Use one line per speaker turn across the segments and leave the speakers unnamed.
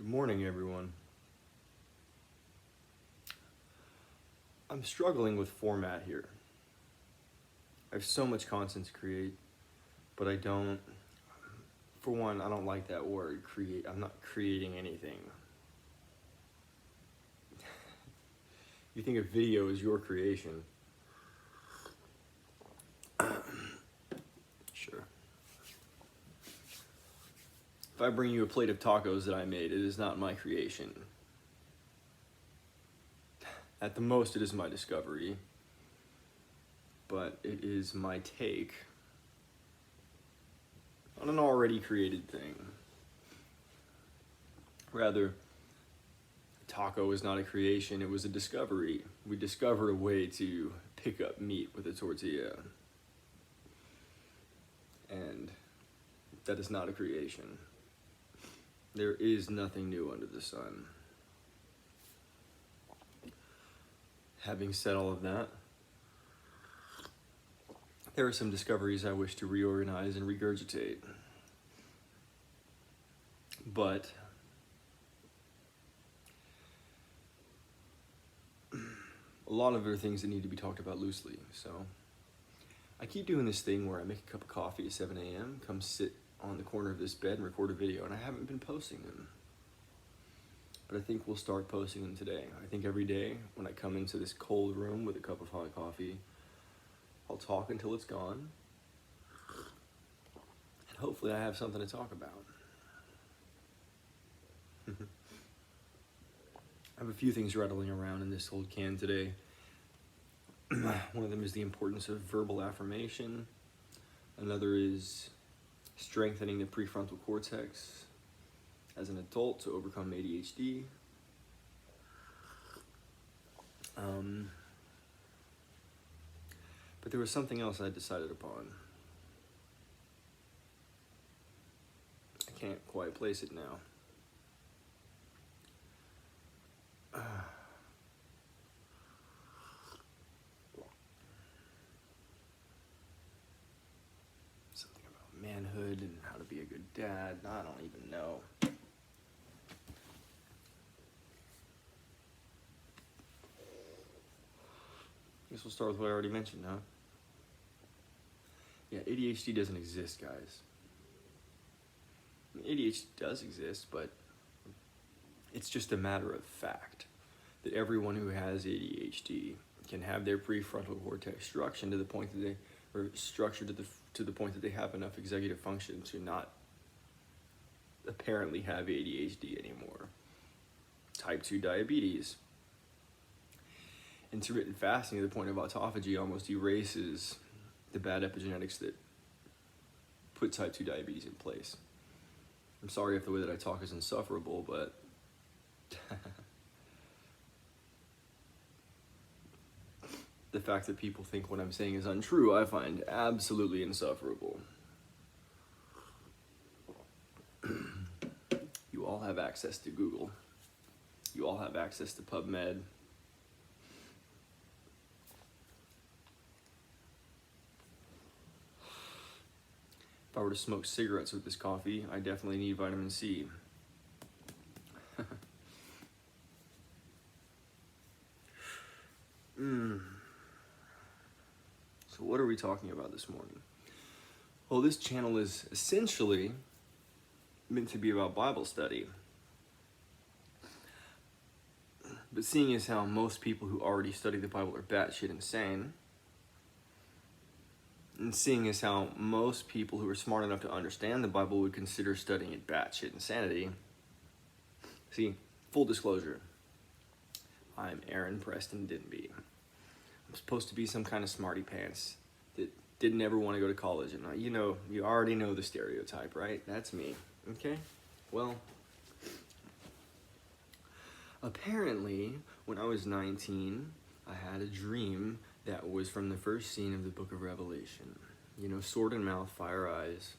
Good morning, everyone. I'm struggling with format here. I have so much content to create, but I don't, for one, I don't like that word, create. I'm not creating anything. You think a video is your creation. Sure. If I bring you a plate of tacos that I made, it is not my creation. At the most, it is my discovery, but it is my take on an already created thing. Rather, taco is not a creation, it was a discovery. We discovered a way to pick up meat with a tortilla. And that is not a creation. There is nothing new under the sun. Having said all of that, there are some discoveries I wish to reorganize and regurgitate. But a lot of it are things that need to be talked about loosely. So I keep doing this thing where I make a cup of coffee at 7 a.m., come sit on the corner of this bed and record a video, and I haven't been posting them. But I think we'll start posting them today. I think every day when I come into this cold room with a cup of hot coffee, I'll talk until it's gone. And hopefully I have something to talk about. I have a few things rattling around in this old can today. One of them is the importance of verbal affirmation. Another is strengthening the prefrontal cortex as an adult to overcome ADHD. But there was something else I decided upon. I can't quite place it now. Something about manhood and how to be a good dad. I don't even know. I guess we'll start with what I already mentioned, huh? Yeah, ADHD doesn't exist, guys. I mean, ADHD does exist, but it's just a matter of fact that everyone who has ADHD can have their prefrontal cortex structured to the point that they have enough executive function to not apparently have ADHD anymore. Type 2 diabetes. Intermittent fasting to the point of autophagy almost erases the bad epigenetics that put type 2 diabetes in place. I'm sorry if the way that I talk is insufferable, but the fact that people think what I'm saying is untrue, I find absolutely insufferable. You all have access to Google. You all have access to PubMed. If I were to smoke cigarettes with this coffee, I definitely need vitamin C. So what are we talking about this morning? Well, this channel is essentially meant to be about Bible study. But seeing as how most people who already study the Bible are batshit insane, and seeing as how most people who are smart enough to understand the Bible would consider studying it batshit insanity. See, full disclosure, I'm Aaron Preston Denby. I'm supposed to be some kind of smarty pants that didn't ever want to go to college. And you already know the stereotype, right? That's me, okay? Well, apparently, when I was 19, I had a dream that was from the first scene of the book of Revelation. Sword in mouth, fire eyes.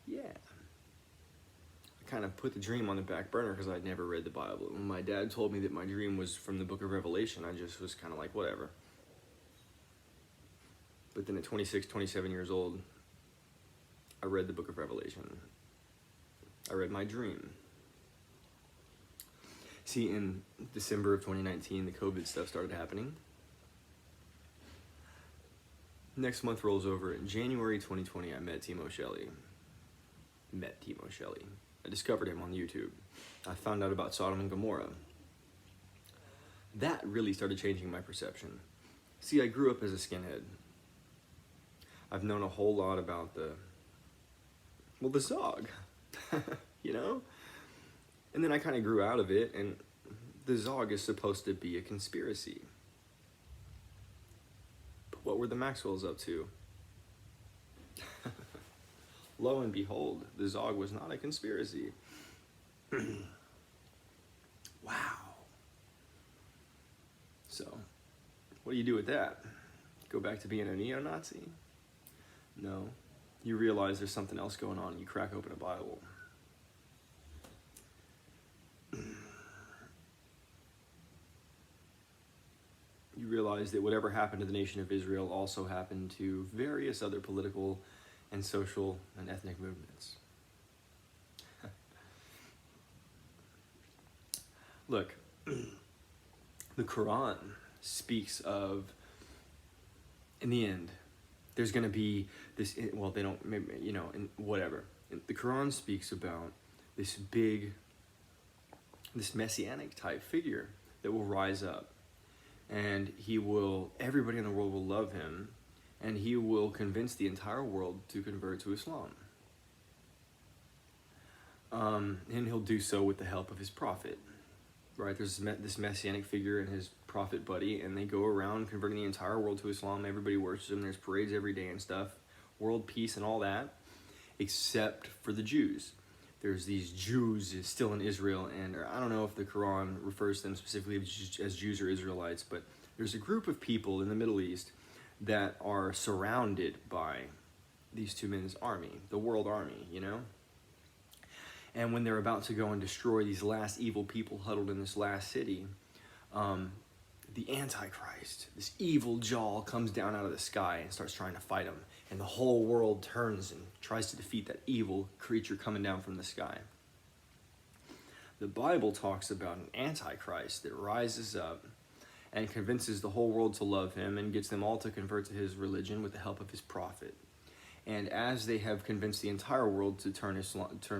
Yeah. I kind of put the dream on the back burner because I'd never read the Bible. When my dad told me that my dream was from the book of Revelation, I just was kind of like, whatever. But then at 26, 27 years old, I read the book of Revelation. I read my dream. See, in December of 2019, the COVID stuff started happening. Next month rolls over. In January 2020, I met Timo Shelley. I discovered him on YouTube. I found out about Sodom and Gomorrah. That really started changing my perception. See, I grew up as a skinhead. I've known a whole lot about the Zog, you know? And then I kind of grew out of it, and the Zog is supposed to be a conspiracy. But what were the Maxwells up to? Lo and behold, the Zog was not a conspiracy. Wow. So, what do you do with that? Go back to being a neo-Nazi? No. You realize there's something else going on and you crack open a Bible. You realize that whatever happened to the nation of Israel also happened to various other political and social and ethnic movements. Look, the Quran speaks of, in the end, there's going to be this, well, they don't, maybe, you know, and whatever. The Quran speaks about this messianic type figure that will rise up. And everybody in the world will love him, and he will convince the entire world to convert to Islam. And he'll do so with the help of his prophet, right? There's this messianic figure and his prophet buddy, and they go around converting the entire world to Islam. Everybody worships him. There's parades every day and stuff, world peace and all that, except for the Jews. There's these Jews still in Israel, and I don't know if the Quran refers to them specifically as Jews or Israelites, but there's a group of people in the Middle East that are surrounded by these two men's army, the world army, you know? And when they're about to go and destroy these last evil people huddled in this last city, the Antichrist, this evil jaw, comes down out of the sky and starts trying to fight him. And the whole world turns and tries to defeat that evil creature coming down from the sky. The Bible talks about an Antichrist that rises up and convinces the whole world to love him and gets them all to convert to his religion with the help of his prophet. And as they have convinced the entire world to turn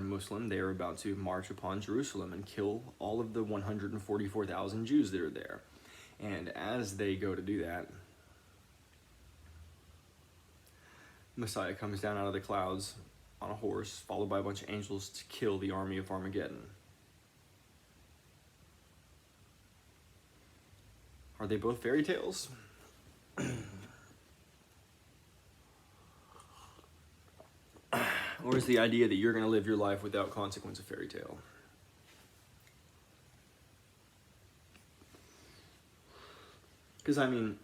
Muslim, they are about to march upon Jerusalem and kill all of the 144,000 Jews that are there. And as they go to do that, Messiah comes down out of the clouds on a horse, followed by a bunch of angels to kill the army of Armageddon. Are they both fairy tales? Or is the idea that you're going to live your life without consequence a fairy tale? Because, I mean,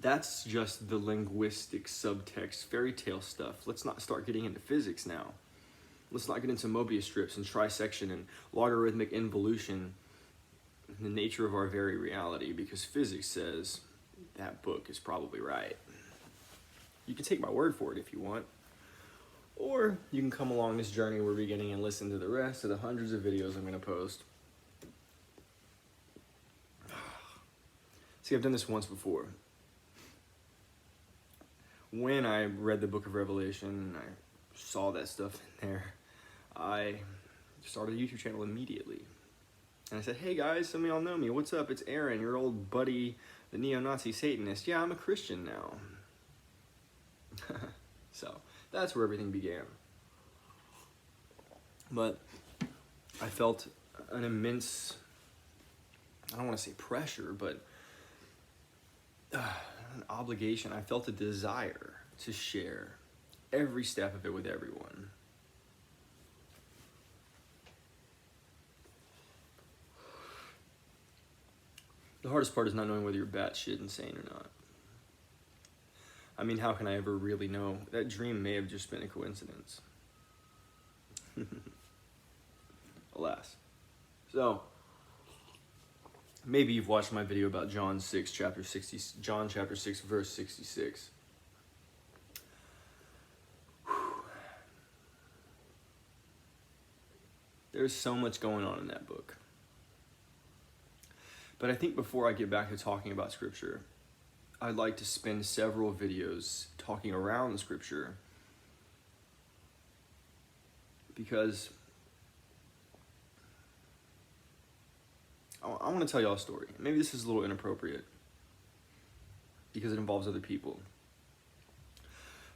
that's just the linguistic subtext fairy tale stuff. Let's not start getting into physics now. Let's not get into Mobius strips and trisection and logarithmic involution, the nature of our very reality, because physics says that book is probably right. You can take my word for it if you want. Or you can come along this journey we're beginning and listen to the rest of the hundreds of videos I'm going to post. See, I've done this once before. When I read the book of Revelation and I saw that stuff in there, I started a YouTube channel immediately. And I said, hey guys, some of y'all know me. What's up? It's Aaron, your old buddy, the neo-Nazi Satanist. Yeah, I'm a Christian now. So, that's where everything began. But I felt an immense, I don't want to say pressure, but an obligation. I felt a desire to share every step of it with everyone. The hardest part is not knowing whether you're batshit insane or not. I mean, how can I ever really know? That dream may have just been a coincidence. Alas. So, maybe you've watched my video about John chapter 6, verse 66. Whew. There's so much going on in that book. But I think before I get back to talking about Scripture, I'd like to spend several videos talking around Scripture, because I want to tell y'all a story. Maybe this is a little inappropriate because it involves other people.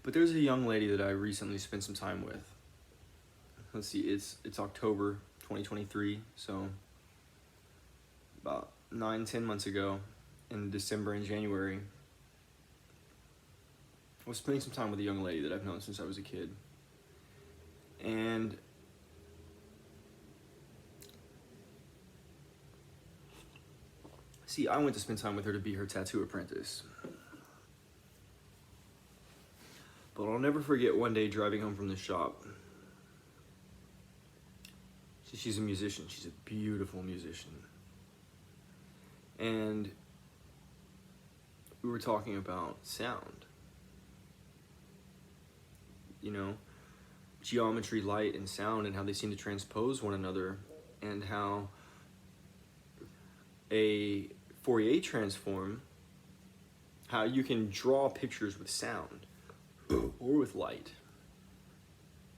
But there's a young lady that I recently spent some time with. Let's see, it's October 2023, so about 9-10 months ago, in December and January, I was spending some time with a young lady that I've known since I was a kid. And see, I went to spend time with her to be her tattoo apprentice. But I'll never forget one day driving home from the shop. She's a musician. She's a beautiful musician. And we were talking about sound. You know, geometry, light, and sound, and how they seem to transpose one another, and how a Fourier transform, how you can draw pictures with sound or with light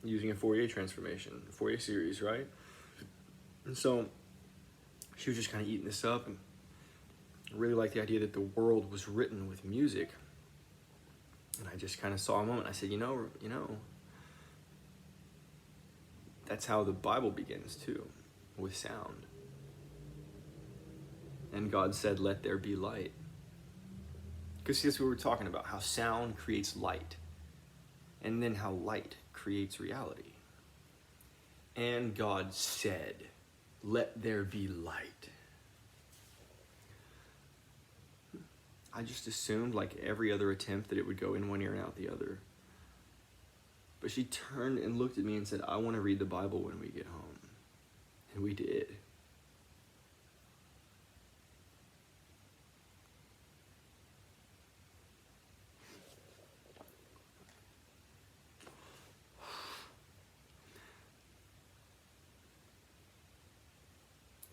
using a Fourier transformation, Fourier series, right? And so she was just kind of eating this up, and I really liked the idea that the world was written with music. And I just kind of saw a moment. I said, you know, that's how the Bible begins too, with sound. And God said, let there be light. Because see, that's what we're talking about, how sound creates light. And then how light creates reality. And God said, let there be light. I just assumed, like every other attempt, that it would go in one ear and out the other. But she turned and looked at me and said, I want to read the Bible when we get home. And we did.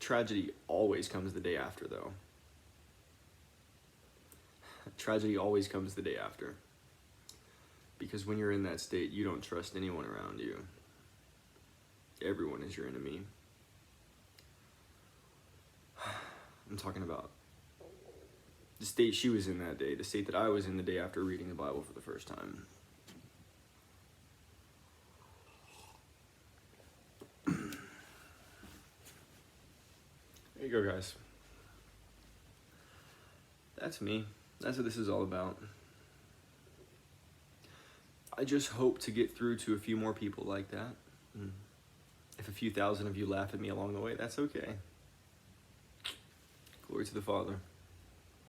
Tragedy always comes the day after, though. Tragedy always comes the day after. Because when you're in that state, you don't trust anyone around you. Everyone is your enemy. I'm talking about the state she was in that day, the state that I was in the day after reading the Bible for the first time. There you go, guys. That's me. That's what this is all about. I just hope to get through to a few more people like that. If a few thousand of you laugh at me along the way, that's okay. Glory to the Father.